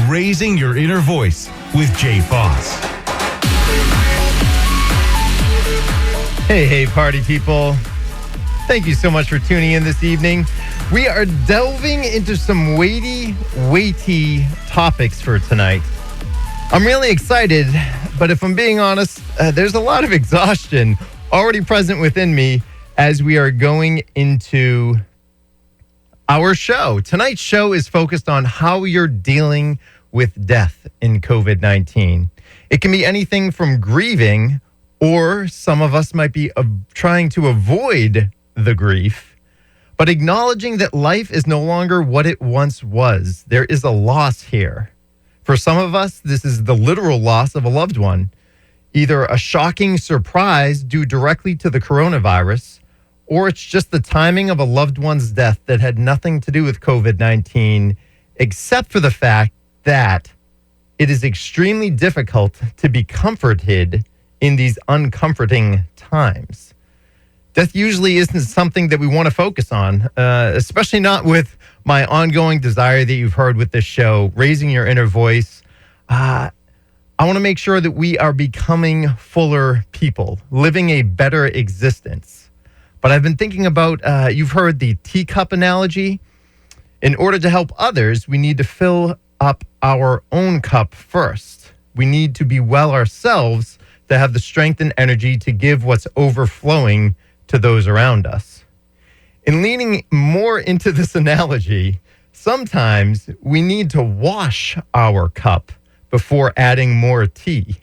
Raising Your Inner Voice with Jay Foss. Hey, party people. Thank you so much for tuning in this evening. We are delving into some weighty topics for tonight. I'm really excited, but if I'm being honest, there's a lot of exhaustion already present within me as we are going into our show. Tonight's show is focused on how you're dealing with death in COVID-19. It can be anything from grieving, or some of us might be trying to avoid the grief, but acknowledging that life is no longer what it once was. There is a loss here. For some of us, this is the literal loss of a loved one, either a shocking surprise due directly to the coronavirus, or it's just the timing of a loved one's death that had nothing to do with COVID-19, except for the fact that it is extremely difficult to be comforted in these uncomforting times. Death usually isn't something that we want to focus on, especially not with my ongoing desire that you've heard with this show, Raising Your Inner Voice. I want to make sure that we are becoming fuller people, living a better existence. But I've been thinking about, you've heard the teacup analogy. In order to help others, we need to fill up our own cup first. We need to be well ourselves to have the strength and energy to give what's overflowing to those around us. In leaning more into this analogy, sometimes we need to wash our cup before adding more tea.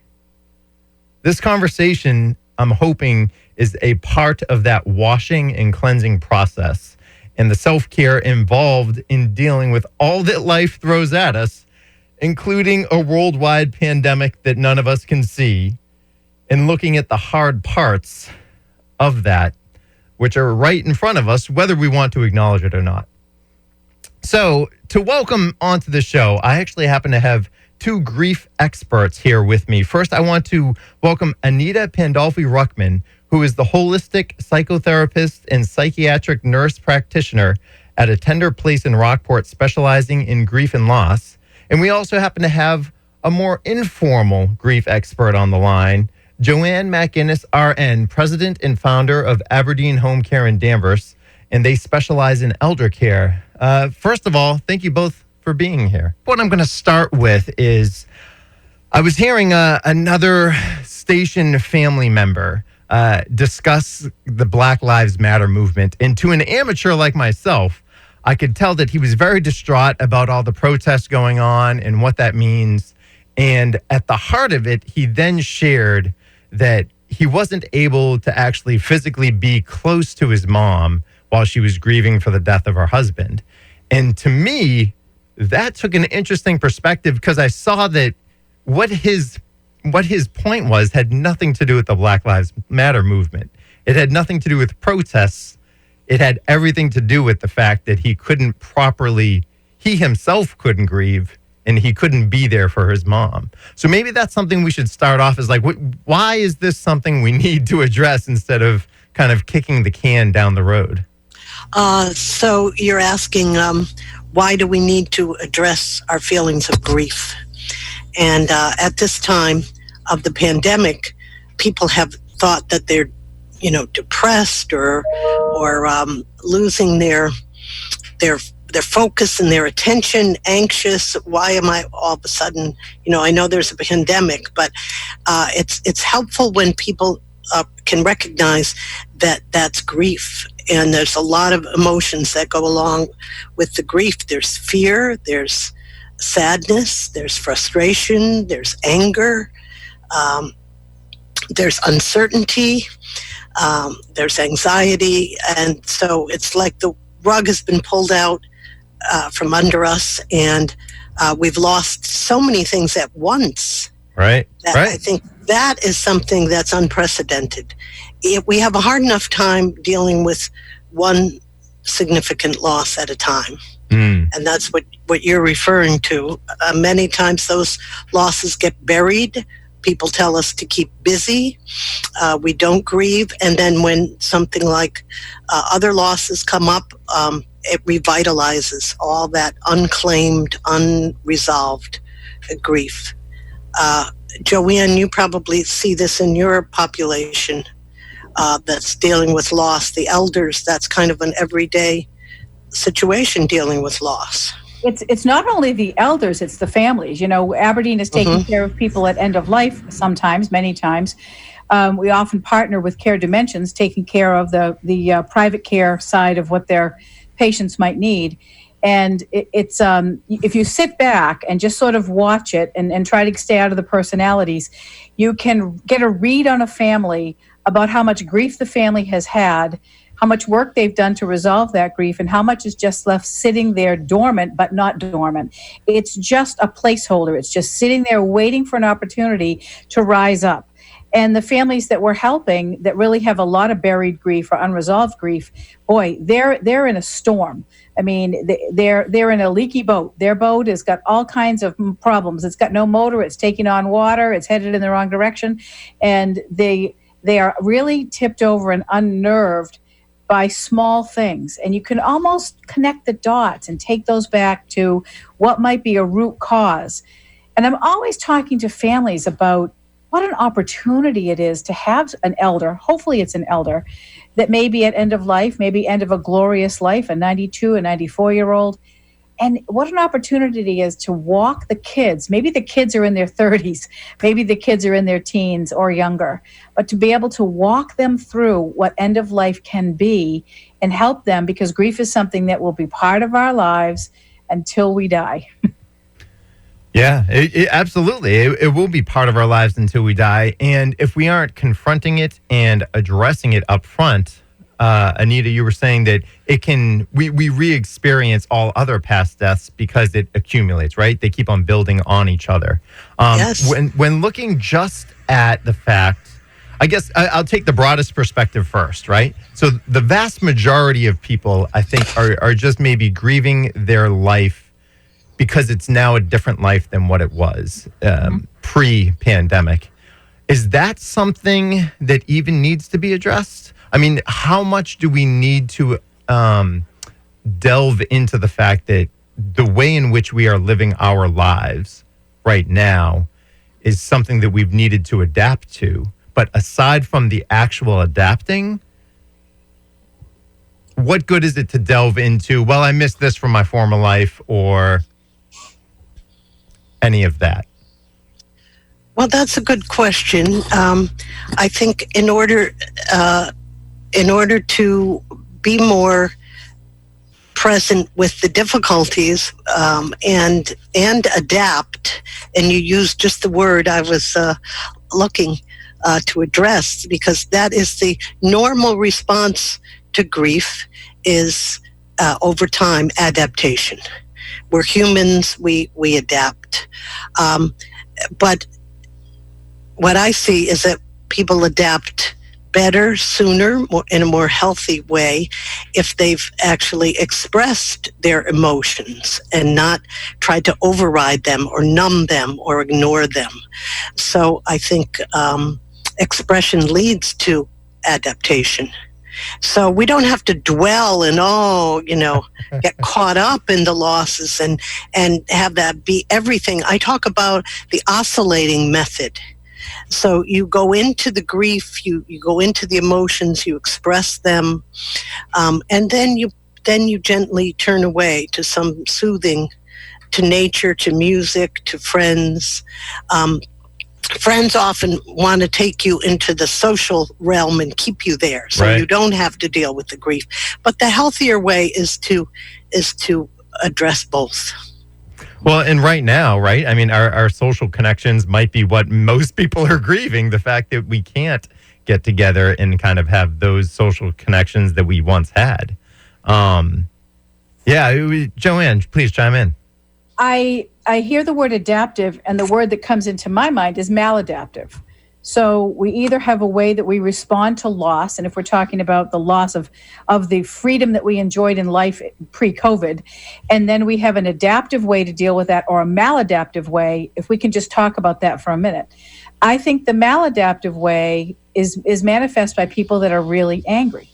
This conversation, I'm hoping, is a part of that washing and cleansing process and the self-care involved in dealing with all that life throws at us, including a worldwide pandemic that none of us can see, and looking at the hard parts of that, which are right in front of us, whether we want to acknowledge it or not. So, to welcome onto the show, I actually happen to have two grief experts here with me. First, I want to welcome Anita Pandolfi-Ruckman, who is the holistic psychotherapist and psychiatric nurse practitioner at a tender place in Rockport, specializing in grief and loss. And we also happen to have a more informal grief expert on the line, Joanne McInnes, RN, president and founder of Aberdeen Home Care in Danvers, and they specialize in elder care. First of all, thank you both for being here. What I'm going to start with is I was hearing another station family member discuss the Black Lives Matter movement, and to an amateur like myself, I could tell that he was very distraught about all the protests going on and what that means. And at the heart of it, he then shared that he wasn't able to actually physically be close to his mom while she was grieving for the death of her husband. And to me, that took an interesting perspective, because I saw that what his point was had nothing to do with the Black Lives Matter movement. It had nothing to do with protests. It had everything to do with the fact that he himself couldn't grieve, and he couldn't be there for his mom. So maybe that's something we should start off as, like, why is this something we need to address instead of kind of kicking the can down the road? So you're asking, why do we need to address our feelings of grief? And at this time of the pandemic, people have thought that they're, depressed or losing their focus and their attention, anxious. Why am I all of a sudden, I know there's a pandemic, but it's helpful when people can recognize that that's grief. And there's a lot of emotions that go along with the grief. There's fear, there's sadness, there's frustration, there's anger, there's uncertainty, there's anxiety. And so it's like the rug has been pulled out from under us, and we've lost so many things at once. Right. I think that is something that's unprecedented. We have a hard enough time dealing with one significant loss at a time. And that's what you're referring to. Many times those losses get buried. People tell us to keep busy. We don't grieve. And then when something like other losses come up, it revitalizes all that unclaimed, unresolved grief. Joanne, you probably see this in your population that's dealing with loss. The elders, that's kind of an everyday situation dealing with loss. It's not only the elders, it's the families. You know, Aberdeen is taking care of people at end of life sometimes, many times. We often partner with Care Dimensions, taking care of the private care side of what their patients might need. And it's if you sit back and just sort of watch it and try to stay out of the personalities, you can get a read on a family about how much grief the family has had, how much work they've done to resolve that grief, and how much is just left sitting there dormant, but not dormant. It's just a placeholder. It's just sitting there waiting for an opportunity to rise up. And the families that we're helping that really have a lot of buried grief or unresolved grief, boy, they're in a storm. I mean, they're in a leaky boat. Their boat has got all kinds of problems. It's got no motor. It's taking on water. It's headed in the wrong direction. And they are really tipped over and unnerved by small things. And you can almost connect the dots and take those back to what might be a root cause. And I'm always talking to families about what an opportunity it is to have an elder, hopefully it's an elder, that may be at end of life, maybe end of a glorious life, a 92, a 94-year-old. And what an opportunity it is to walk the kids. Maybe the kids are in their 30s, maybe the kids are in their teens or younger, but to be able to walk them through what end of life can be and help them, because grief is something that will be part of our lives until we die. Yeah, absolutely. It will be part of our lives until we die. And if we aren't confronting it and addressing it up front, Anita, you were saying that we re-experience all other past deaths because it accumulates, right? They keep on building on each other. Yes. When looking just at the fact, I guess I'll take the broadest perspective first, right? So the vast majority of people, I think, are just maybe grieving their life because it's now a different life than what it was pre-pandemic. Is that something that even needs to be addressed? I mean, how much do we need to delve into the fact that the way in which we are living our lives right now is something that we've needed to adapt to? But aside from the actual adapting, what good is it to delve into, well, I missed this from my former life, or any of that? Well, that's a good question. I think in order to be more present with the difficulties and adapt, and you used just the word I was looking to address, because that is the normal response to grief, is over time adaptation. We're humans, we adapt. But what I see is that people adapt better, sooner, more, in a more healthy way, if they've actually expressed their emotions and not tried to override them or numb them or ignore them. So I think expression leads to adaptation. So we don't have to dwell and get caught up in the losses and have that be everything. I talk about the oscillating method. So you go into the grief, you go into the emotions, you express them, and then you gently turn away to some soothing, to nature, to music, to friends. Friends often want to take you into the social realm and keep you there, so right. You don't have to deal with the grief. But the healthier way is to address both. Well, and right now, right? I mean, our social connections might be what most people are grieving, the fact that we can't get together and kind of have those social connections that we once had. Joanne, please chime in. I hear the word adaptive, and the word that comes into my mind is maladaptive. So we either have a way that we respond to loss, and if we're talking about the loss of the freedom that we enjoyed in life pre-COVID, and then we have an adaptive way to deal with that, or a maladaptive way, if we can just talk about that for a minute. I think the maladaptive way is manifest by people that are really angry.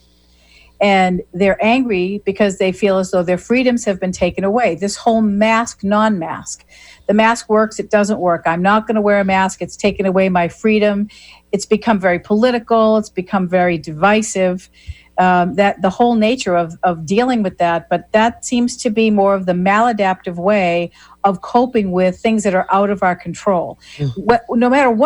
and they're angry because they feel as though their freedoms have been taken away. This whole mask, non-mask. The mask works, it doesn't work. I'm not going to wear a mask. It's taken away my freedom. It's become very political. It's become very divisive. That the whole nature of dealing with that, but that seems to be more of the maladaptive way of coping with things that are out of our control. No matter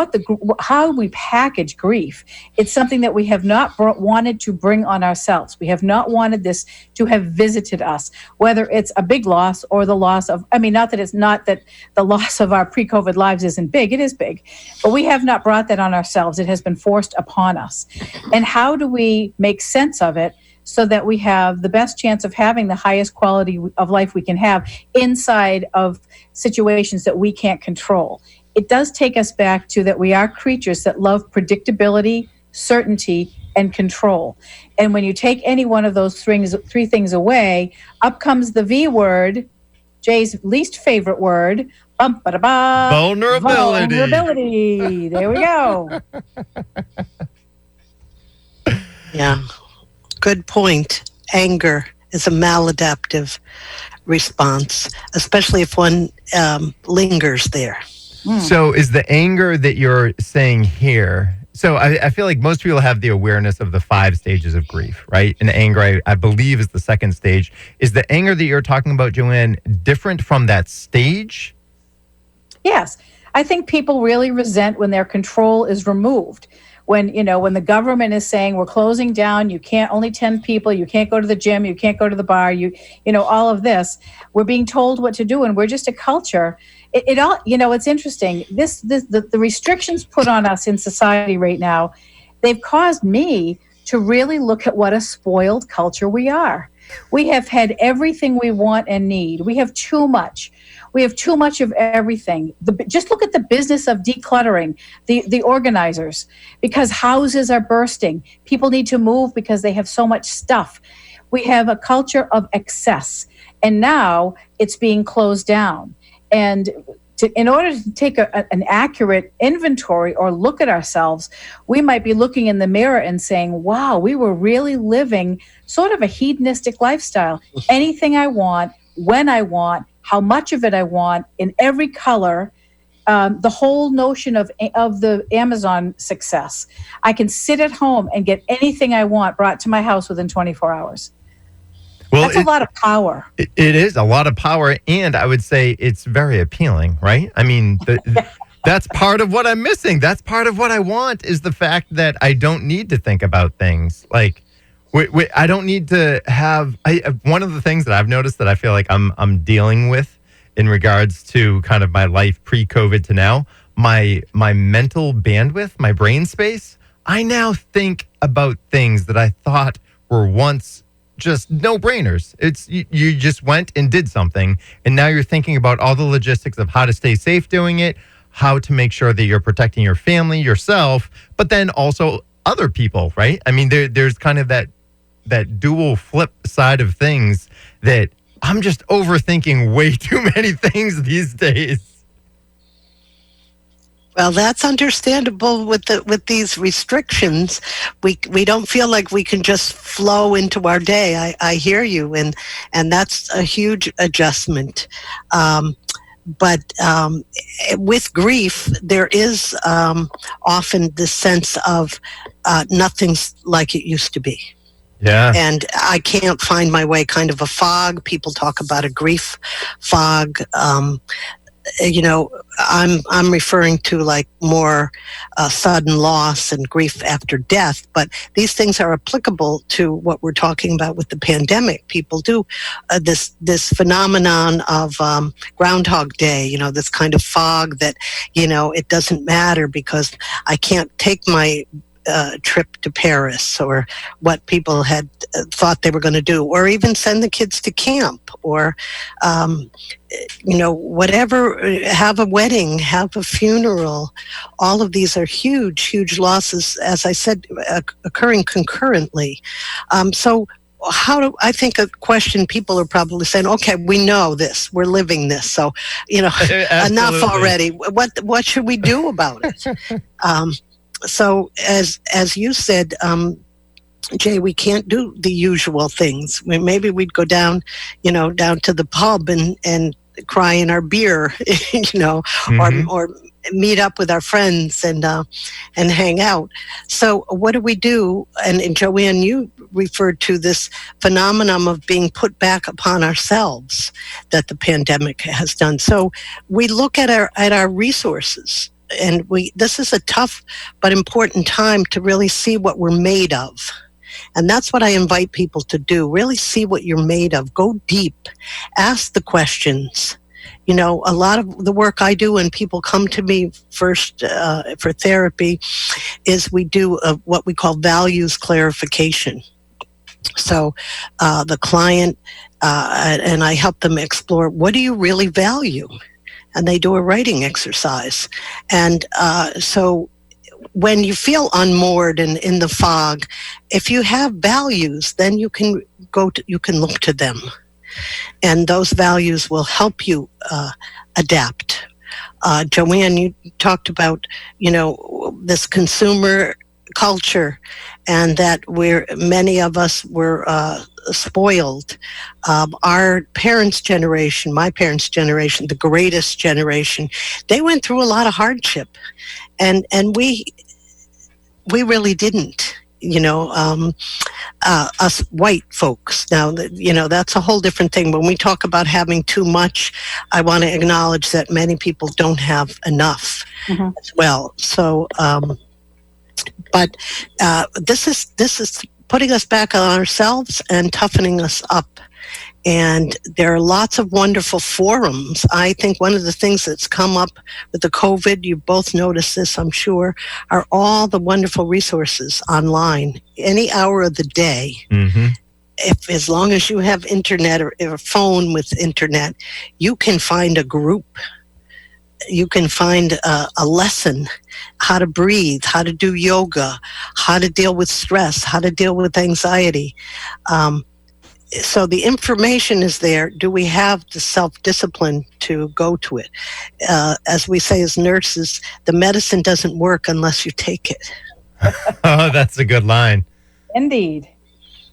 how we package grief, it's something that we have not wanted to bring on ourselves. We have not wanted this to have visited us, whether it's a big loss or the loss of, not that the loss of our pre-COVID lives isn't big, it is big, but we have not brought that on ourselves. It has been forced upon us. And how do we make sense of it so that we have the best chance of having the highest quality of life we can have inside of situations that we can't control? It does take us back to that we are creatures that love predictability, certainty, and control. And when you take any one of those three things away, up comes the V word, Jay's least favorite word, vulnerability. Vulnerability. There we go. Yeah. Good point. Anger is a maladaptive response, especially if one lingers there. So is the anger that you're saying here, so I feel like most people have the awareness of the 5 stages of grief, right? And anger, I believe, is the second stage. Is the anger that you're talking about, Joanne, different from that stage? Yes. I think people really resent when their control is removed. When the government is saying we're closing down, you can't, only 10 people, you can't go to the gym, you can't go to the bar, all of this, we're being told what to do, and we're just a culture. It all, it's interesting. The restrictions put on us in society right now, they've caused me to really look at what a spoiled culture we are. We have had everything we want and need. We have too much. We have too much of everything. Just look at the business of decluttering, the organizers, because houses are bursting. People need to move because they have so much stuff. We have a culture of excess, and now it's being closed down. And in order to take an accurate inventory or look at ourselves, we might be looking in the mirror and saying, wow, we were really living sort of a hedonistic lifestyle. Anything I want, when I want, how much of it I want, in every color, the whole notion of the Amazon success. I can sit at home and get anything I want brought to my house within 24 hours. Well, that's a lot of power. It is a lot of power, and I would say it's very appealing, right? That's part of what I'm missing. That's part of what I want, is the fact that I don't need to think about things. Like, I don't need to have. One of the things that I've noticed that I feel like I'm dealing with in regards to kind of my life pre-COVID to now, my mental bandwidth, my brain space. I now think about things that I thought were once just no-brainers. It's you just went and did something, and now you're thinking about all the logistics of how to stay safe doing it, how to make sure that you're protecting your family, yourself, but then also other people, right? There's kind of that dual flip side of things that I'm just overthinking way too many things these days. Well, that's understandable with these restrictions. We don't feel like we can just flow into our day. I hear you, and that's a huge adjustment. But with grief, there is often the sense of nothing's like it used to be. Yeah. And I can't find my way, kind of a fog. People talk about a grief fog. I'm referring to like more sudden loss and grief after death, but these things are applicable to what we're talking about with the pandemic. People do this phenomenon of Groundhog Day, this kind of fog that, it doesn't matter because I can't take my trip to Paris, or what people had thought they were going to do, or even send the kids to camp, or whatever, have a wedding, have a funeral. All of these are huge losses, as I said, occurring concurrently. So I think a question people are probably saying, okay, we know this, we're living this, so enough already. What should we do about it? So as you said, Jay, we can't do the usual things. Maybe we'd go down, down to the pub and cry in our beer, or meet up with our friends and hang out. So what do we do? And Joanne, you referred to this phenomenon of being put back upon ourselves that the pandemic has done. So we look at our resources, and this is a tough but important time to really see what we're made of. And that's what I invite people to do. Really see what you're made of. Go deep. Ask the questions. A lot of the work I do when people come to me first for therapy is we do what we call values clarification. So the client and I help them explore, what do you really value? And they do a writing exercise. And so when you feel unmoored and in the fog, if you have values, then you can look to them. And those values will help you adapt. Joanne, you talked about, this consumer culture, and that many of us were spoiled. Our parents' generation, my parents' generation, the greatest generation, they went through a lot of hardship, and we really didn't. Us white folks. Now, that's a whole different thing. When we talk about having too much, I want to acknowledge that many people don't have enough as well. So, but this is putting us back on ourselves and toughening us up. And there are lots of wonderful forums. I think one of the things that's come up with the COVID, you both noticed this, I'm sure, are all the wonderful resources online, any hour of the day. Mm-hmm. As long as you have internet or a phone with internet, you can find a group. You can find a lesson, how to breathe, how to do yoga, how to deal with stress, how to deal with anxiety. So the information is there. Do we have the self-discipline to go to it? As we say as nurses, the medicine doesn't work unless you take it. Oh, that's a good line. Indeed.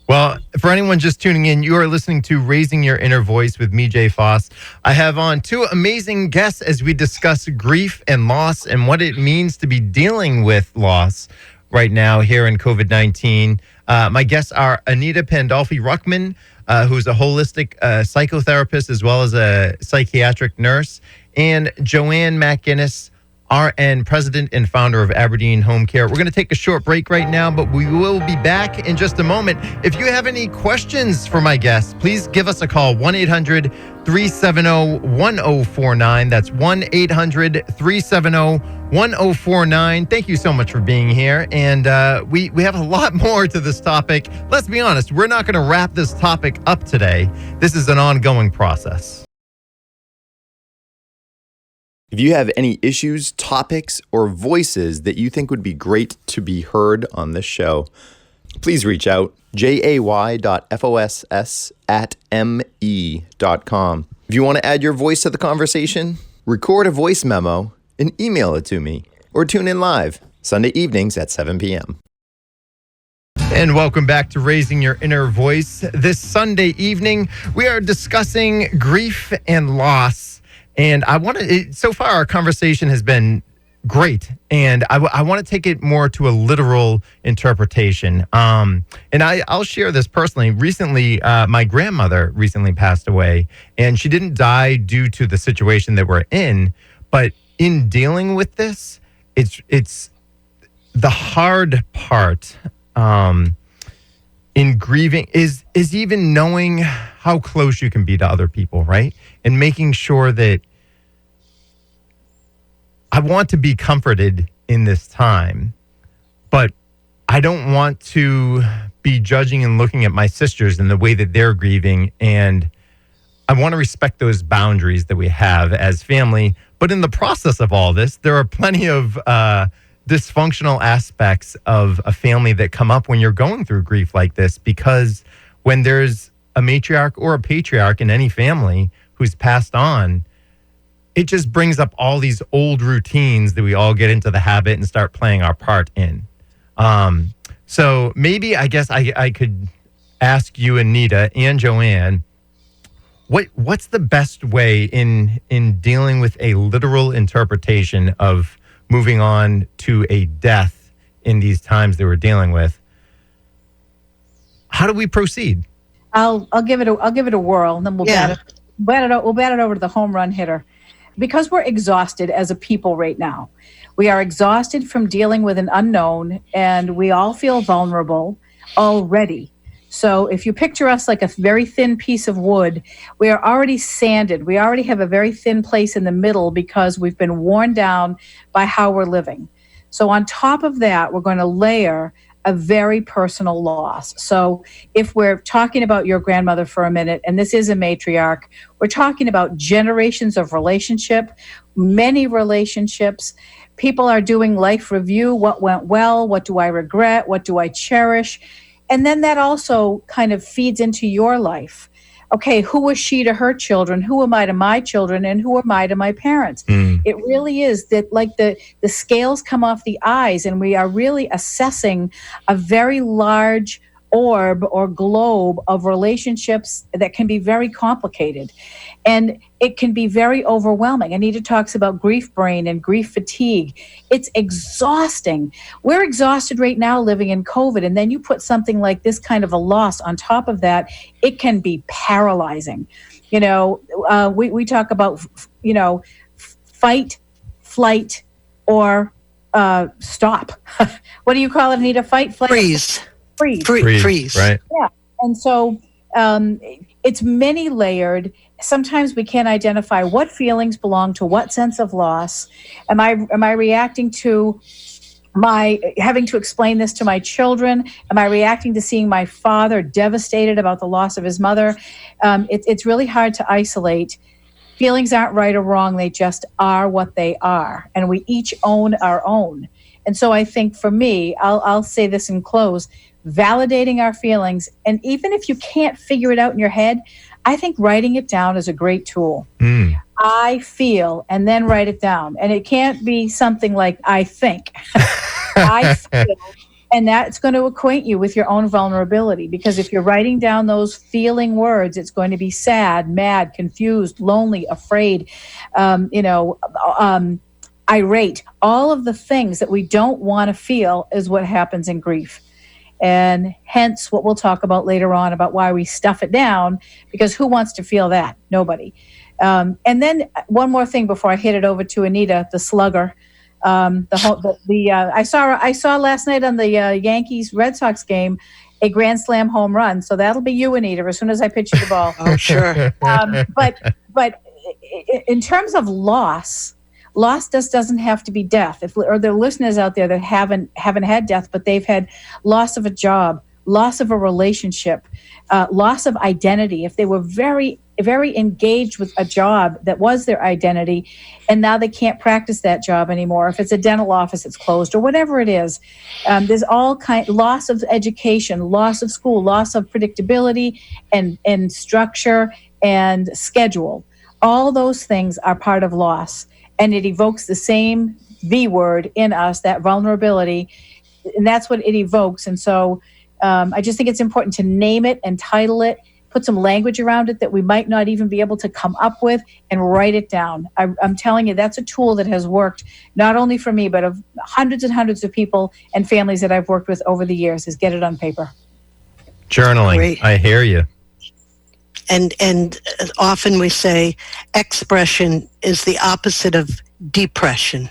Well, for anyone just tuning in, you are listening to Raising Your Inner Voice with me, Jay Foss. I have on two amazing guests as we discuss grief and loss and what it means to be dealing with loss right now here in COVID-19. My guests are Anita Pandolfi-Ruckman, who's a holistic psychotherapist as well as a psychiatric nurse, and Joanne McGinnis, RN, president and founder of Aberdeen Home Care. We're going to take a short break right now, but we will be back in just a moment. If you have any questions for my guests, please give us a call, 1-800-370-1049. That's 1-800-370-1049. Thank you so much for being here. And we have a lot more to this topic. Let's be honest, we're not going to wrap this topic up today. This is an ongoing process. If you have any issues, topics, or voices that you think would be great to be heard on this show, please reach out, jay.foss@me.com. If you want to add your voice to the conversation, record a voice memo and email it to me, or tune in live Sunday evenings at 7 p.m. And welcome back to Raising Your Inner Voice. This Sunday evening, we are discussing grief and loss. And so far our conversation has been great. And I want to take it more to a literal interpretation. And I'll share this personally. Recently, my grandmother recently passed away, and she didn't die due to the situation that we're in. But in dealing with this, it's the hard part in grieving is even knowing how close you can be to other people, right? And making sure that I want to be comforted in this time, but I don't want to be judging and looking at my sisters in the way that they're grieving. And I want to respect those boundaries that we have as family. But in the process of all this, there are plenty of dysfunctional aspects of a family that come up when you're going through grief like this, because when there's a matriarch or a patriarch in any family who's passed on, it just brings up all these old routines that we all get into the habit and start playing our part in. So maybe I guess I could ask you, Anita and Joanne, what's the best way in dealing with a literal interpretation of moving on to a death in these times that we're dealing with? How do we proceed? I'll give it a whirl, and then we'll bat it over to the home run hitter, because we're exhausted as a people right now. We are exhausted from dealing with an unknown, and we all feel vulnerable already. So if you picture us like a very thin piece of wood, we are already sanded. We already have a very thin place in the middle because we've been worn down by how we're living. So on top of that, we're going to layer a very personal loss. So if we're talking about your grandmother for a minute, and this is a matriarch, we're talking about generations of relationship, many relationships. People are doing life review. What went well? What do I regret? What do I cherish? And then that also kind of feeds into your life. Okay, who was she to her children? Who am I to my children? And who am I to my parents? It really is that, like, the scales come off the eyes, and we are really assessing a very large orb or globe of relationships that can be very complicated. And it can be very overwhelming. Anita talks about grief brain and grief fatigue. It's exhausting. We're exhausted right now living in COVID. And then you put something like this kind of a loss on top of that, it can be paralyzing. We talk about, fight, flight, or stop. What do you call it, Anita? Fight, flight? Freeze. Right. Yeah. And so it's many layered. Sometimes we can't identify what feelings belong to what sense of loss. Am I reacting to my having to explain this to my children? Am I reacting to seeing my father devastated about the loss of his mother? It's really hard to isolate. Feelings aren't right or wrong. They just are what they are. And we each own our own. And so I think for me, I'll say this in close, validating our feelings. And even if you can't figure it out in your head, I think writing it down is a great tool. I feel, and then write it down. And it can't be something like I think. I feel, and that's going to acquaint you with your own vulnerability. Because if you're writing down those feeling words, it's going to be sad, mad, confused, lonely, afraid, irate. All of the things that we don't want to feel is what happens in grief. And hence what we'll talk about later on about why we stuff it down, because who wants to feel that? Nobody. And then one more thing before I hit it over to Anita, the slugger. I saw last night on the Yankees Red Sox game a grand slam home run. So that'll be you, Anita, as soon as I pitch you the ball. Oh, sure. But in terms of loss just doesn't have to be death. Or there are listeners out there that haven't had death, but they've had loss of a job, loss of a relationship, loss of identity. If they were very, very engaged with a job that was their identity, and now they can't practice that job anymore. If it's a dental office, it's closed, or whatever it is. There's all loss of education, loss of school, loss of predictability and structure and schedule. All those things are part of loss. And it evokes the same V word in us, that vulnerability, and that's what it evokes. And so I just think it's important to name it and title it, put some language around it that we might not even be able to come up with, and write it down. I'm telling you, that's a tool that has worked not only for me, but of hundreds and hundreds of people and families that I've worked with over the years, is get it on paper. Journaling. Great. I hear you. And often we say expression is the opposite of depression.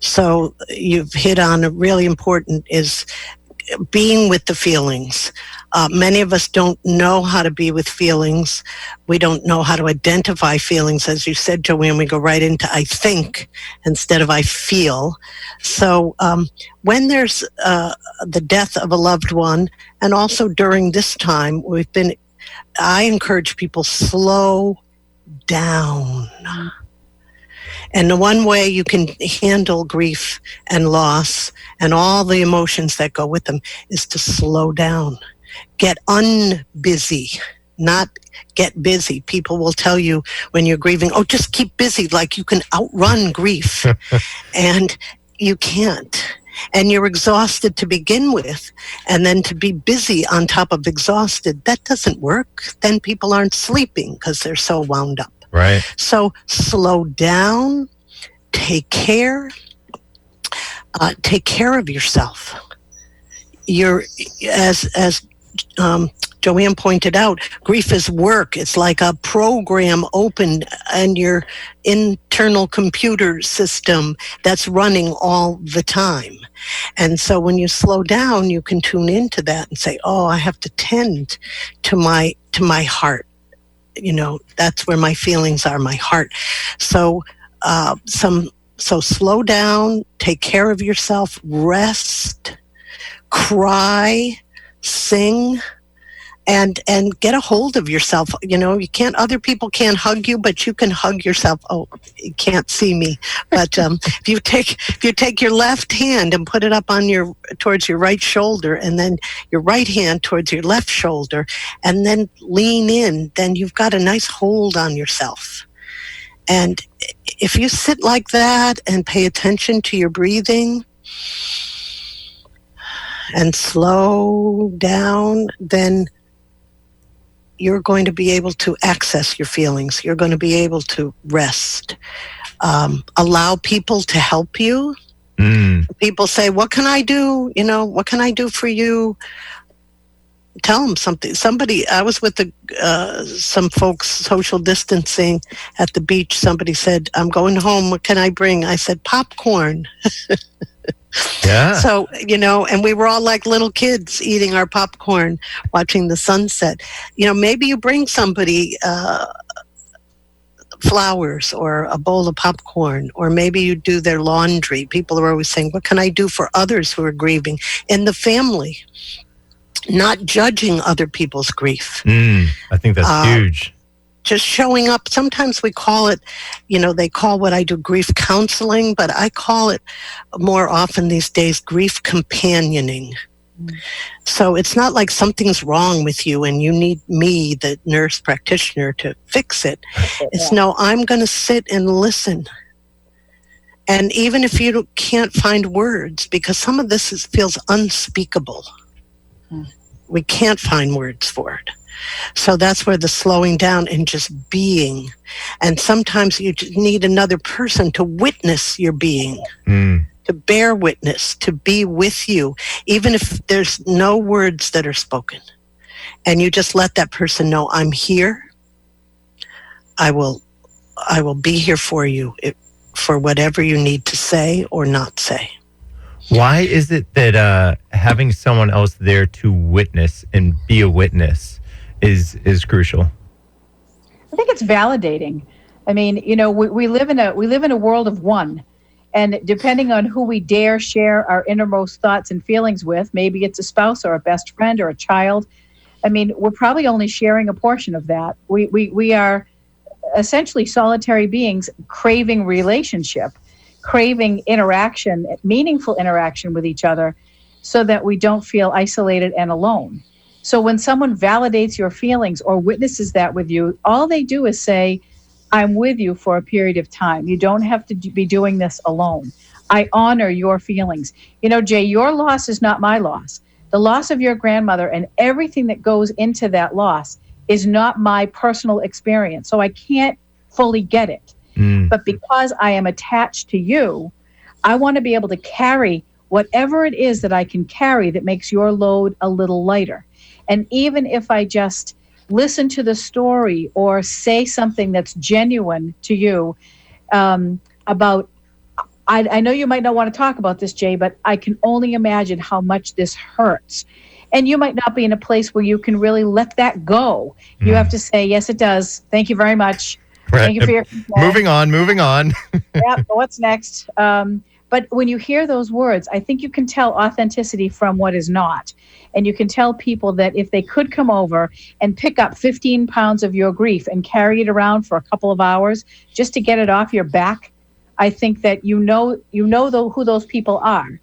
So you've hit on a really important is being with the feelings. Many of us don't know how to be with feelings. We don't know how to identify feelings. As you said, Joanne, we go right into I think instead of I feel. So when there's the death of a loved one, and also during this time, I encourage people, slow down. And the one way you can handle grief and loss and all the emotions that go with them is to slow down. Get unbusy, not get busy. People will tell you when you're grieving, oh, just keep busy, like you can outrun grief. And you can't. and you're exhausted to begin with, and then to be busy on top of exhausted, that doesn't work. Then people aren't sleeping because they're so wound up. Right. So slow down, take care of yourself. You're, as Joanne pointed out, grief is work. It's like a program open in your internal computer system that's running all the time. And so when you slow down, you can tune into that and say, oh, I have to tend to my heart. That's where my feelings are, my heart. So slow down, take care of yourself, rest, cry, sing, and get a hold of yourself. Other people can't hug you, but you can hug yourself. Oh, you can't see me, but if you take your left hand and put it up towards your right shoulder, and then your right hand towards your left shoulder, and then lean in, then you've got a nice hold on yourself. And if you sit like that and pay attention to your breathing and slow down, then you're going to be able to access your feelings. You're going to be able to rest. Allow people to help you. People say, what can I do? What can I do for you? Tell them something. I was with some folks social distancing at the beach. Somebody said, I'm going home. What can I bring? I said, popcorn. Yeah. So, and we were all like little kids eating our popcorn, watching the sunset. Maybe you bring somebody flowers or a bowl of popcorn, or maybe you do their laundry. People are always saying, what can I do for others who are grieving? In the family, not judging other people's grief. I think that's huge. Just showing up. Sometimes we call it, they call what I do grief counseling, but I call it more often these days grief companioning. So it's not like something's wrong with you and you need me, the nurse practitioner, to fix it. It's no, I'm going to sit and listen. And even if you can't find words, because some of this feels unspeakable, we can't find words for it. So that's where the slowing down and just being. And sometimes you need another person to witness your being, to bear witness, to be with you, even if there's no words that are spoken. And you just let that person know, I'm here. I will be here for you for whatever you need to say or not say. Why is it that having someone else there to witness and be a witness is crucial? I think it's validating. I mean, we live in a world of one, and depending on who we dare share our innermost thoughts and feelings with, maybe it's a spouse or a best friend or a child. I mean, we're probably only sharing a portion of that. We are essentially solitary beings craving relationship, craving interaction, meaningful interaction with each other, so that we don't feel isolated and alone. So when someone validates your feelings or witnesses that with you, all they do is say, I'm with you for a period of time. You don't have to be doing this alone. I honor your feelings. Jay, your loss is not my loss. The loss of your grandmother and everything that goes into that loss is not my personal experience. So I can't fully get it. But because I am attached to you, I want to be able to carry whatever it is that I can carry that makes your load a little lighter. And even if I just listen to the story or say something that's genuine to you about, I know you might not want to talk about this, Jay, but I can only imagine how much this hurts. And you might not be in a place where you can really let that go. You have to say, yes, it does. Thank you very much. Right. Thank you for your consent. Moving on. Yeah, what's next? But when you hear those words, I think you can tell authenticity from what is not. And you can tell people that if they could come over and pick up 15 pounds of your grief and carry it around for a couple of hours just to get it off your back, I think that you know who those people are.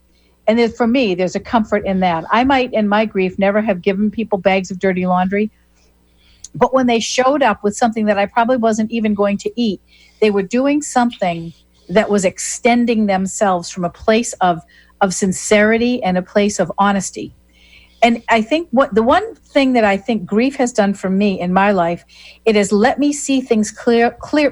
And then for me, there's a comfort in that. I might, in my grief, never have given people bags of dirty laundry. But when they showed up with something that I probably wasn't even going to eat, they were doing something that was extending themselves from a place of of sincerity and a place of honesty. And I think the one thing that I think grief has done for me in my life, it has let me see things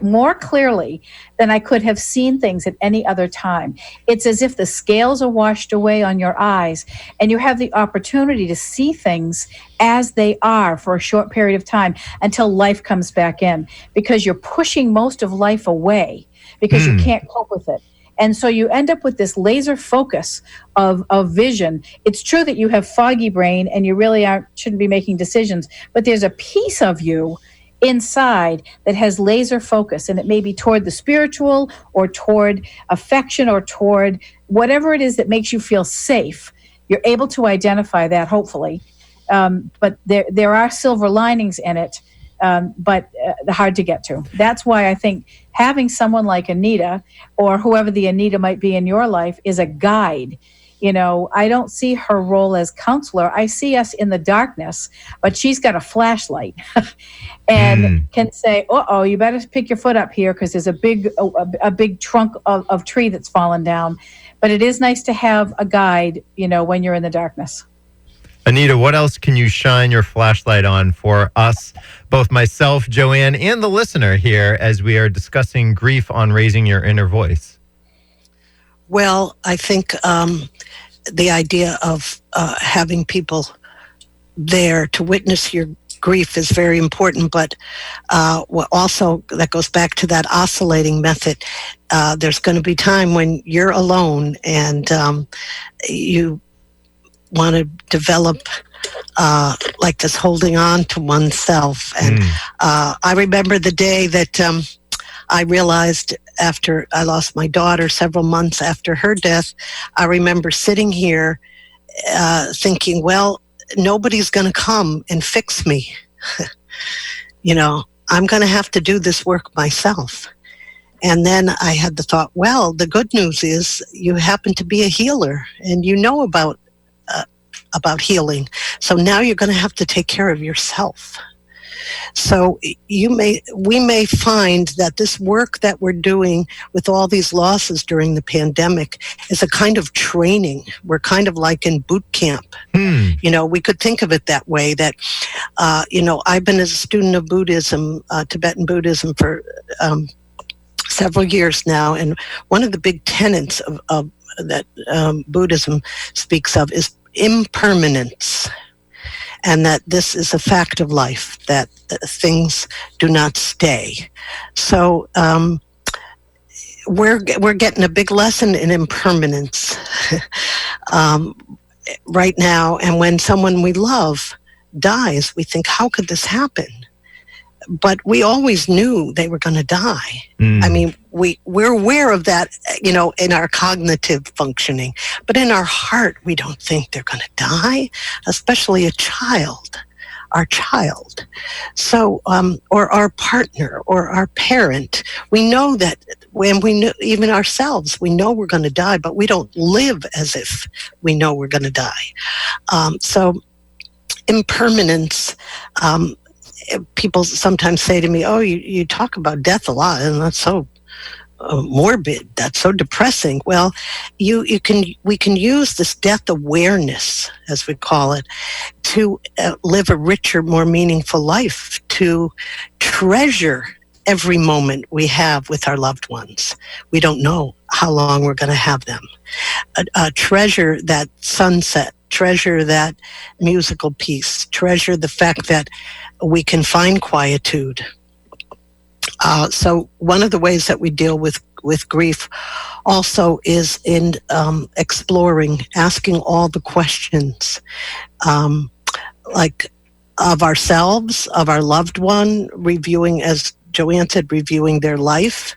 more clearly than I could have seen things at any other time. It's as if the scales are washed away on your eyes and you have the opportunity to see things as they are for a short period of time until life comes back in, because you're pushing most of life away because you can't cope with it. And so you end up with this laser focus of vision. It's true that you have foggy brain and you really shouldn't be making decisions, but there's a piece of you inside that has laser focus, and it may be toward the spiritual or toward affection or toward whatever it is that makes you feel safe. You're able to identify that, hopefully. But there are silver linings in it, but hard to get to. That's why I think having someone like Anita, or whoever the Anita might be in your life, is a guide. You know, I don't see her role as counselor. I see us in the darkness, but she's got a flashlight and can say, "Uh-oh, you better pick your foot up here because there's a big trunk of tree that's fallen down." But it is nice to have a guide, you know, when you're in the darkness. Anita, what else can you shine your flashlight on for us, both myself, Joanne, and the listener here, as we are discussing grief on Raising Your Inner Voice? Well, I think the idea of having people there to witness your grief is very important, but also that goes back to that oscillating method. There's going to be time when you're alone and you want to develop like this holding on to oneself. And I remember the day that I realized, after I lost my daughter several months after her death, I remember sitting here thinking, well, nobody's going to come and fix me. You know, I'm going to have to do this work myself. And then I had the thought, well, the good news is you happen to be a healer and you know about healing. So now you're going to have to take care of yourself. So we may find that this work that we're doing with all these losses during the pandemic is a kind of training. We're kind of like in boot camp. You know, we could think of it that way, that, you know, I've been a student of Buddhism, Tibetan Buddhism, for several years now. And one of the big tenets of that Buddhism speaks of is impermanence. And that this is a fact of life, that things do not stay. So we're getting a big lesson in impermanence right now. And when someone we love dies, we think, how could this happen? But we always knew they were going to die. I mean, we're aware of that, you know, in our cognitive functioning. But in our heart, we don't think they're going to die, especially a child, our child. So, or our partner or our parent. We know that when we know, even ourselves, we know we're going to die, but we don't live as if we know we're going to die. So impermanence, people sometimes say to me, oh, you talk about death a lot, and that's so morbid, that's so depressing. Well, we can use this death awareness, as we call it, to live a richer, more meaningful life, to treasure every moment we have with our loved ones. We don't know how long we're going to have them. Treasure that sunset, treasure that musical piece, treasure the fact that we can find quietude. So one of the ways that we deal with grief also is in exploring, asking all the questions, like of ourselves, of our loved one, reviewing, as Joanne said, reviewing their life.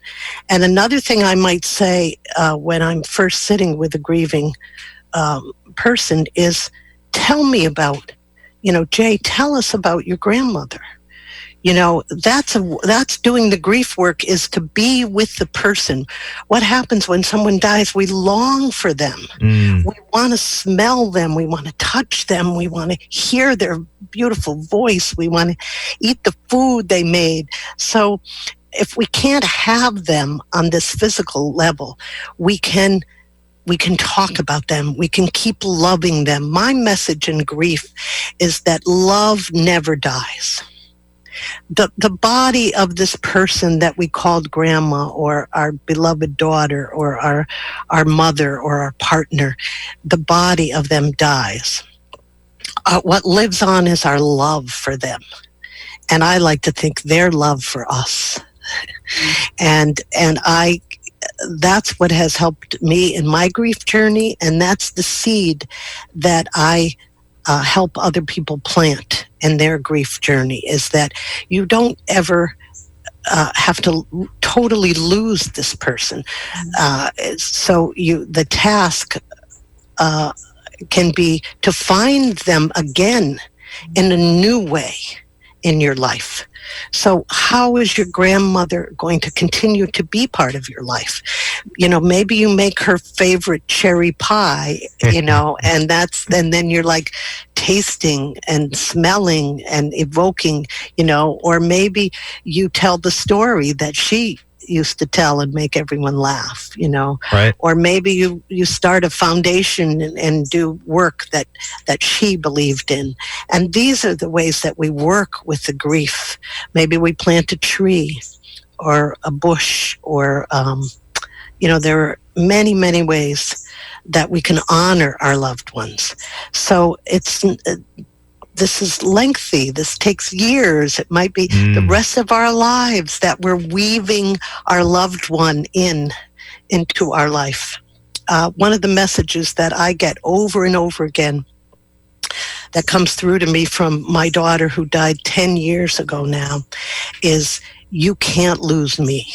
And another thing I might say when I'm first sitting with a grieving person is, tell me about, you know, Jay, tell us about your grandmother. You know, that's doing the grief work, is to be with the person. What happens when someone dies? We long for them. We want to smell them. We want to touch them. We want to hear their beautiful voice. We want to eat the food they made. So if we can't have them on this physical level, we can we can talk about them. We can keep loving them. My message in grief is that love never dies. The body of this person that we called grandma, or our beloved daughter, or our mother, or our partner, the body of them dies. What lives on is our love for them. And I like to think their love for us. And that's what has helped me in my grief journey. And that's the seed that I help other people plant in their grief journey, is that you don't ever have to totally lose this person. So the task can be to find them again in a new way in your life. So how is your grandmother going to continue to be part of your life? Maybe you make her favorite cherry pie, and then you're like tasting and smelling and evoking, or maybe you tell the story that she used to tell and make everyone laugh, Right. Or maybe you start a foundation and do work that she believed in. And these are the ways that we work with the grief. Maybe we plant a tree or a bush, or, there are many, many ways that we can honor our loved ones. So this is lengthy. This takes years. It might be the rest of our lives that we're weaving our loved one into our life. One of the messages that I get over and over again that comes through to me from my daughter, who died 10 years ago now, is, "You can't lose me."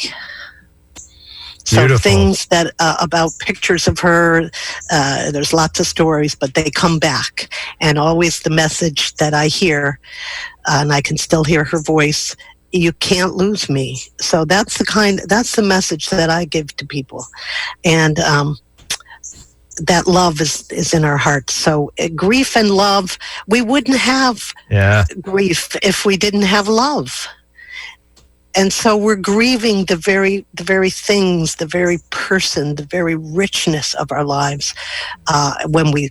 So Beautiful. things that about pictures of her, there's lots of stories, but they come back. And always the message that I hear, and I can still hear her voice, "You can't lose me." So that's the message that I give to people. And that love is in our hearts. So grief and love, we wouldn't have grief if we didn't have love. And so we're grieving the very things, the very person, the very richness of our lives. When we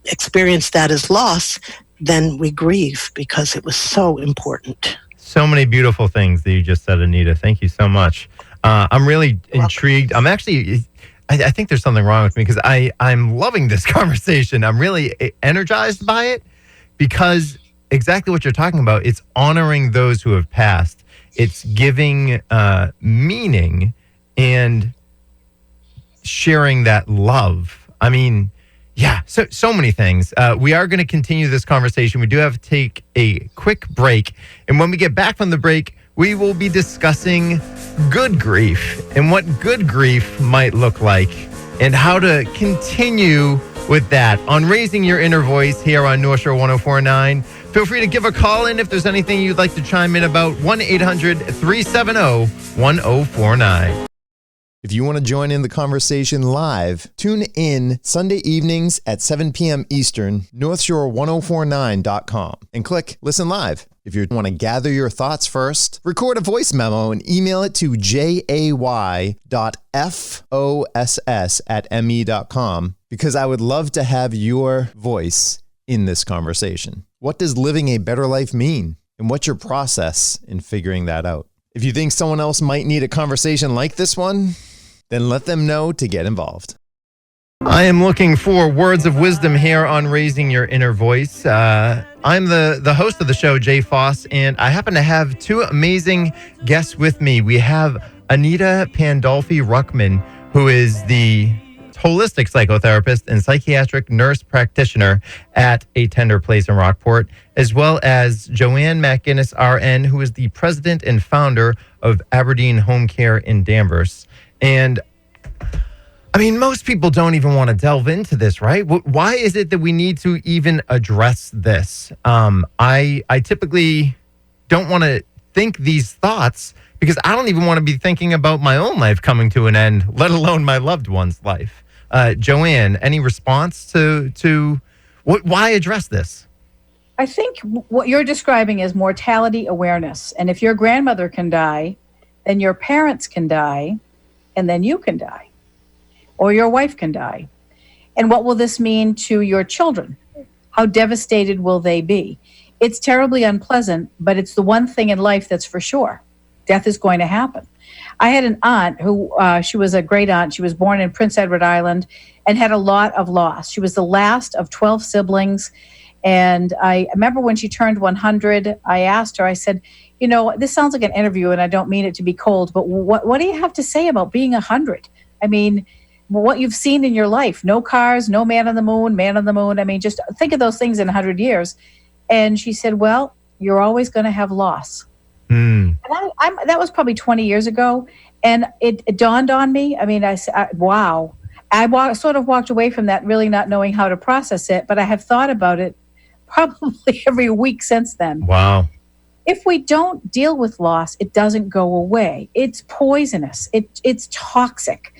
experience that as loss, then we grieve because it was so important. So many beautiful things that you just said, Anita. Thank you so much. I'm really intrigued. I'm actually, I think there's something wrong with me, because I'm loving this conversation. I'm really energized by it, because exactly what you're talking about, it's honoring those who have passed. It's giving meaning and sharing that love. I mean, so many things. We are going to continue this conversation. We do have to take a quick break. And when we get back from the break, we will be discussing good grief and what good grief might look like, and how to continue with that on Raising Your Inner Voice here on North Shore 104.9. Feel free to give a call in if there's anything you'd like to chime in about. 1-800-370-1049. If you want to join in the conversation live, tune in Sunday evenings at 7 p.m. Eastern, NorthShore1049.com, and click Listen Live. If you want to gather your thoughts first, record a voice memo and email it to jay.foss@me.com, because I would love to have your voice in this conversation. What does living a better life mean? And what's your process in figuring that out? If you think someone else might need a conversation like this one, then let them know to get involved. I am looking for words of wisdom here on Raising Your Inner Voice. I'm the host of the show, Jay Foss, and I happen to have two amazing guests with me. We have Anita Pandolfi-Ruckman, who is the holistic psychotherapist and psychiatric nurse practitioner at A Tender Place in Rockport, as well as Joanne McGinnis, RN, who is the president and founder of Aberdeen Home Care in Danvers. And I mean, most people don't even want to delve into this, right? Why is it that we need to even address this? I typically don't want to think these thoughts, because I don't even want to be thinking about my own life coming to an end, let alone my loved one's life. Joanne, any response to why address this? I think what you're describing is mortality awareness. And if your grandmother can die, then your parents can die, and then you can die. or your wife can die. And what will this mean to your children? How devastated will they be? It's terribly unpleasant, but it's the one thing in life that's for sure. Death is going to happen. I had an aunt who, she was a great aunt. She was born in Prince Edward Island and had a lot of loss. She was the last of 12 siblings. And I remember when she turned 100, I asked her, I said, you know, this sounds like an interview and I don't mean it to be cold, but what do you have to say about being 100? I mean, what you've seen in your life, no cars, no man on the moon. I mean, just think of those things in 100 years. And she said, well, you're always going to have loss. And that was probably 20 years ago. And it dawned on me. I mean, I said, wow. I sort of walked away from that really not knowing how to process it, but I have thought about it probably every week since then. Wow. If we don't deal with loss, it doesn't go away. It's poisonous. It's toxic.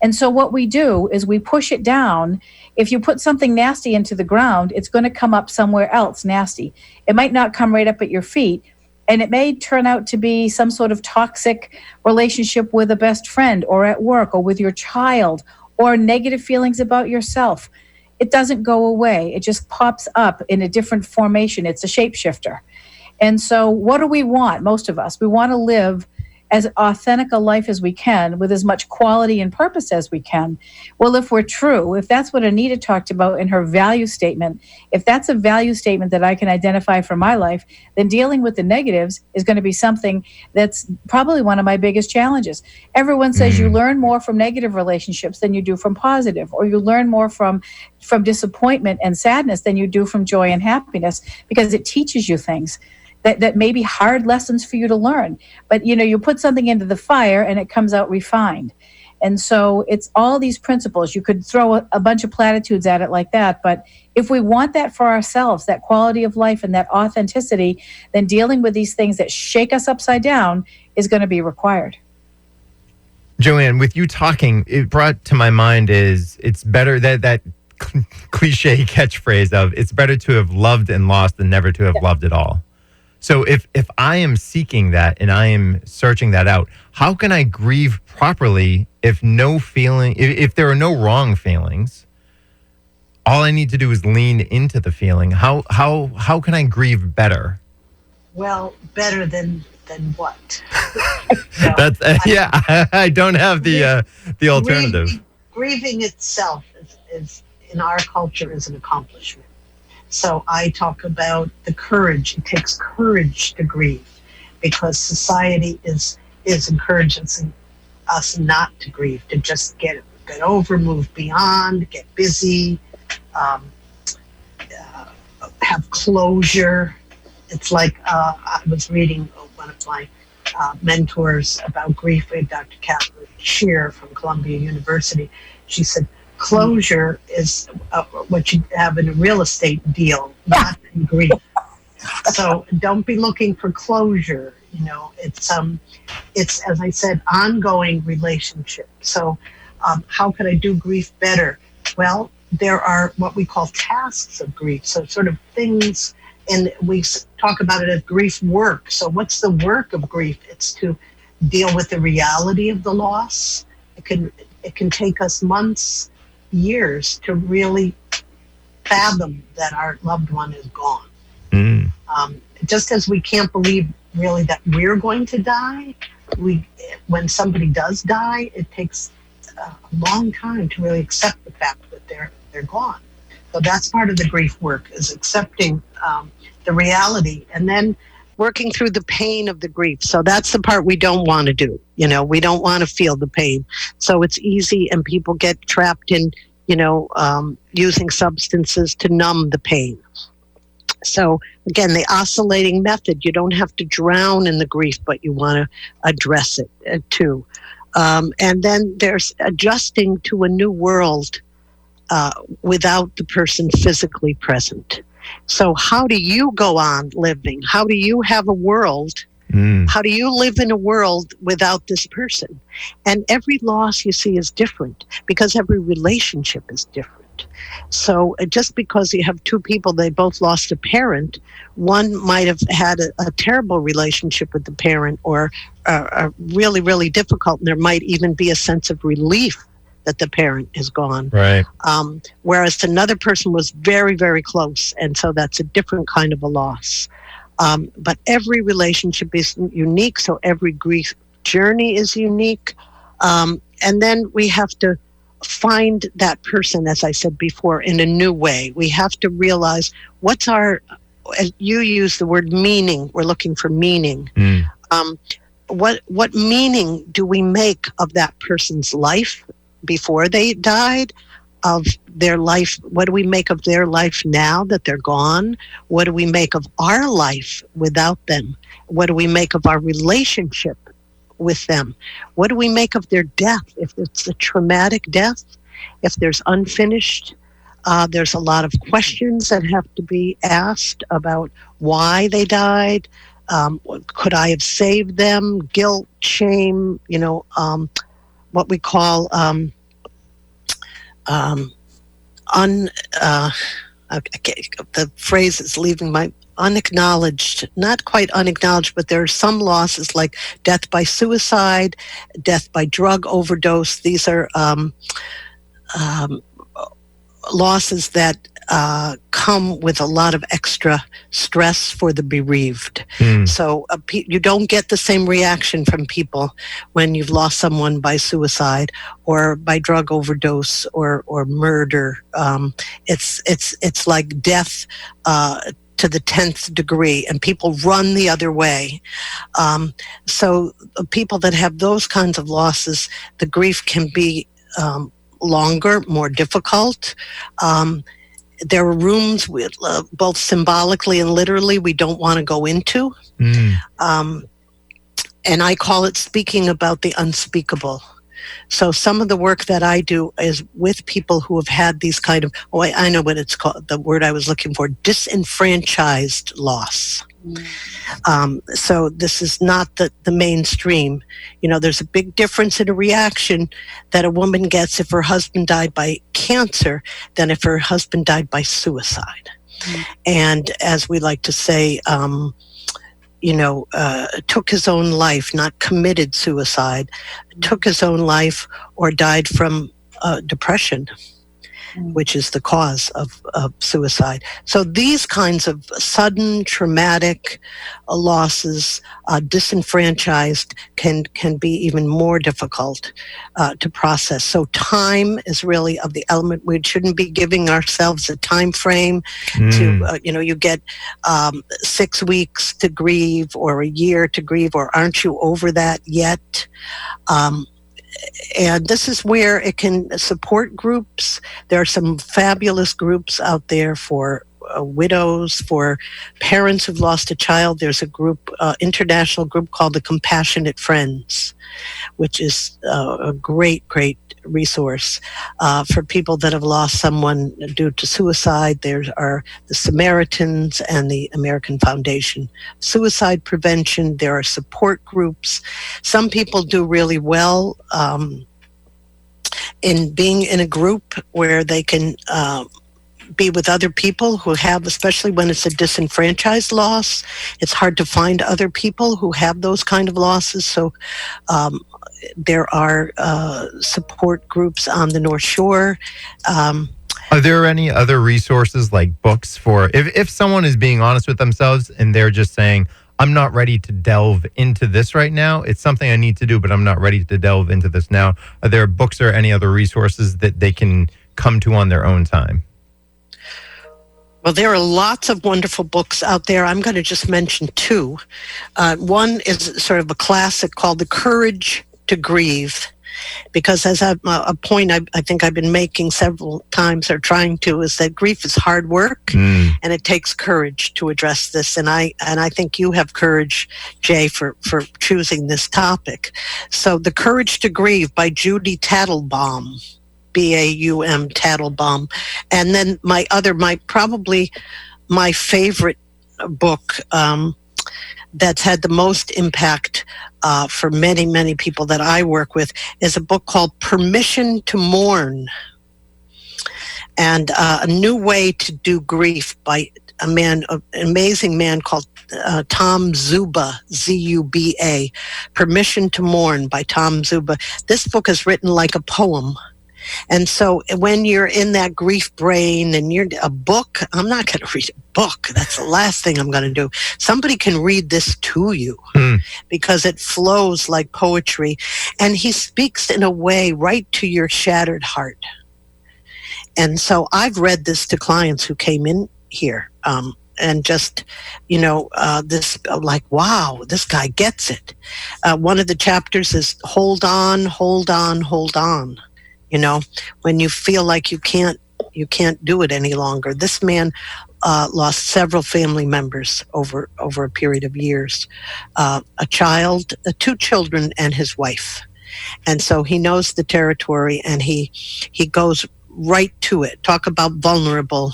And so what we do is we push it down. If you put something nasty into the ground, it's going to come up somewhere else nasty. It might not come right up at your feet. And it may turn out to be some sort of toxic relationship with a best friend or at work or with your child or negative feelings about yourself. It doesn't go away. It just pops up in a different formation. It's a shapeshifter. And so what do we want, most of us? We want to live as authentic a life as we can with as much quality and purpose as we can. Well, if we're true, if that's what Anita talked about in her value statement, if that's a value statement that I can identify for my life, then dealing with the negatives is going to be something that's probably one of my biggest challenges. Everyone says you learn more from negative relationships than you do from positive, or you learn more from disappointment and sadness than you do from joy and happiness, because it teaches you things that may be hard lessons for you to learn. But, you know, you put something into the fire and it comes out refined. And so it's all these principles. You could throw a bunch of platitudes at it like that. But if we want that for ourselves, that quality of life and that authenticity, then dealing with these things that shake us upside down is going to be required. Joanne, with you talking, it brought to my mind it's better that cliche catchphrase of it's better to have loved and lost than never to have loved at all. So if I am seeking that and I am searching that out, how can I grieve properly if there are no wrong feelings? All I need to do is lean into the feeling. How can I grieve better? Well, better than what? I don't have the alternative. Grieving itself is in our culture is an accomplishment. So I talk about the courage. It takes courage to grieve, because society is encouraging us not to grieve, to just get over, move beyond, get busy, have closure. It's like I was reading one of my mentors about grief, Dr. Kathleen Shear from Columbia University. She said, closure is what you have in a real estate deal, not in grief. So don't be looking for closure. You know, it's as I said, ongoing relationship. So how can I do grief better? Well, there are what we call tasks of grief. So sort of things, and we talk about it as grief work. So what's the work of grief? It's to deal with the reality of the loss. It can take us months, years to really fathom that our loved one is gone. Just as we can't believe really that we're going to die, when somebody does die, it takes a long time to really accept the fact that they're gone. So that's part of the grief work, is accepting the reality and then working through the pain of the grief. So that's the part we don't want to do. You know, we don't want to feel the pain. So it's easy, and people get trapped in, using substances to numb the pain. So again, the oscillating method, you don't have to drown in the grief, but you want to address it too. And then there's adjusting to a new world without the person physically present. So how do you go on living? How do you have a world? How do you live in a world without this person? And every loss you see is different, because every relationship is different. So just because you have two people, they both lost a parent, one might have had a terrible relationship with the parent, or really, really difficult, and there might even be a sense of relief that the parent is gone. Right. Whereas another person was very, very close. And so that's a different kind of a loss. But every relationship is unique. So every grief journey is unique. And then we have to find that person, as I said before, in a new way. We have to realize what's our, as you use the word meaning, we're looking for meaning. What meaning do we make of that person's life before they died, of their life? What do we make of their life now that they're gone? What do we make of our life without them? What do we make of our relationship with them? What do we make of their death? If it's a traumatic death, if there's unfinished, there's a lot of questions that have to be asked about why they died. Could I have saved them? Guilt, shame, what we call the phrase is leaving my unacknowledged, not quite unacknowledged, but there are some losses like death by suicide, death by drug overdose. These are losses that come with a lot of extra stress for the bereaved. So you don't get the same reaction from people when you've lost someone by suicide or by drug overdose or murder. It's like death to the 10th degree, and people run the other way. So people that have those kinds of losses, the grief can be longer, more difficult. There are rooms with both symbolically and literally we don't want to go into. And I call it speaking about the unspeakable. So some of the work that I do is with people who have had these kind of, I know what it's called, the word I was looking for, disenfranchised loss. So this is not the mainstream. There's a big difference in a reaction that a woman gets if her husband died by cancer than if her husband died by suicide. And as we like to say, took his own life, not committed suicide, took his own life or died from depression, which is the cause of suicide. So these kinds of sudden traumatic losses, disenfranchised, can be even more difficult to process. So time is really of the element. We shouldn't be giving ourselves a time frame to, you get 6 weeks to grieve or a year to grieve, or aren't you over that yet? And this is where it can support groups. There are some fabulous groups out there for widows, for parents who've lost a child. There's a group, international group called the Compassionate Friends, which is a great resource for people that have lost someone due to suicide. There are the Samaritans and the American Foundation Suicide Prevention. There are support groups. Some people do really well in being in a group where they can be with other people who have, especially when it's a disenfranchised loss, it's hard to find other people who have those kind of losses. So there are support groups on the North Shore. Are there any other resources like books for if someone is being honest with themselves and they're just saying, I'm not ready to delve into this right now. It's something I need to do, but I'm not ready to delve into this now. Are there books or any other resources that they can come to on their own time? Well, there are lots of wonderful books out there. I'm going to just mention two. One is sort of a classic called The Courage to Grieve, because as a point I think I've been making several times or trying to, is that grief is hard work and it takes courage to address this. And I think you have courage, Jay, for choosing this topic. So The Courage to Grieve by Judy Tattlebaum. Baum, Tattlebaum. And then probably my favorite book that's had the most impact for many, many people that I work with is a book called Permission to Mourn. And A New Way to Do Grief by an amazing man called Tom Zuba, Z-U-B-A. Permission to Mourn by Tom Zuba. This book is written like a poem. And so when you're in that grief brain and you're a book, I'm not going to read a book. That's the last thing I'm going to do. Somebody can read this to you because it flows like poetry. And he speaks in a way right to your shattered heart. And so I've read this to clients who came in here and just, this like, wow, this guy gets it. One of the chapters is hold on, hold on, hold on. When you feel like you can't do it any longer. This man lost several family members over a period of years, a child, 2 children, and his wife. And so he knows the territory, and he goes right to it. Talk about vulnerable,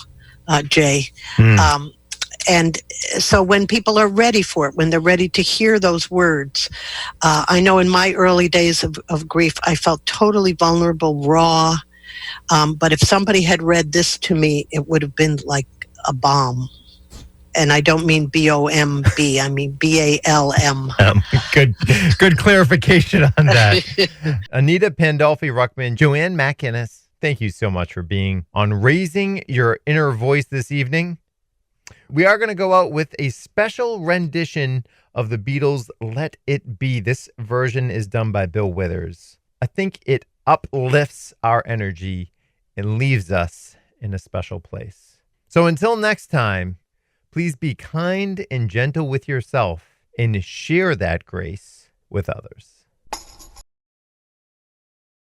Jay. And so when people are ready for it, when they're ready to hear those words, I know in my early days of grief, I felt totally vulnerable, raw. But if somebody had read this to me, it would have been like a bomb. And I don't mean B-O-M-B, I mean B-A-L-M. Good clarification on that. Anita Pandolfi-Ruckman, Joanne McInnes, thank you so much for being on Raising Your Inner Voice this evening. We are going to go out with a special rendition of the Beatles' Let It Be. This version is done by Bill Withers. I think it uplifts our energy and leaves us in a special place. So until next time, please be kind and gentle with yourself and share that grace with others.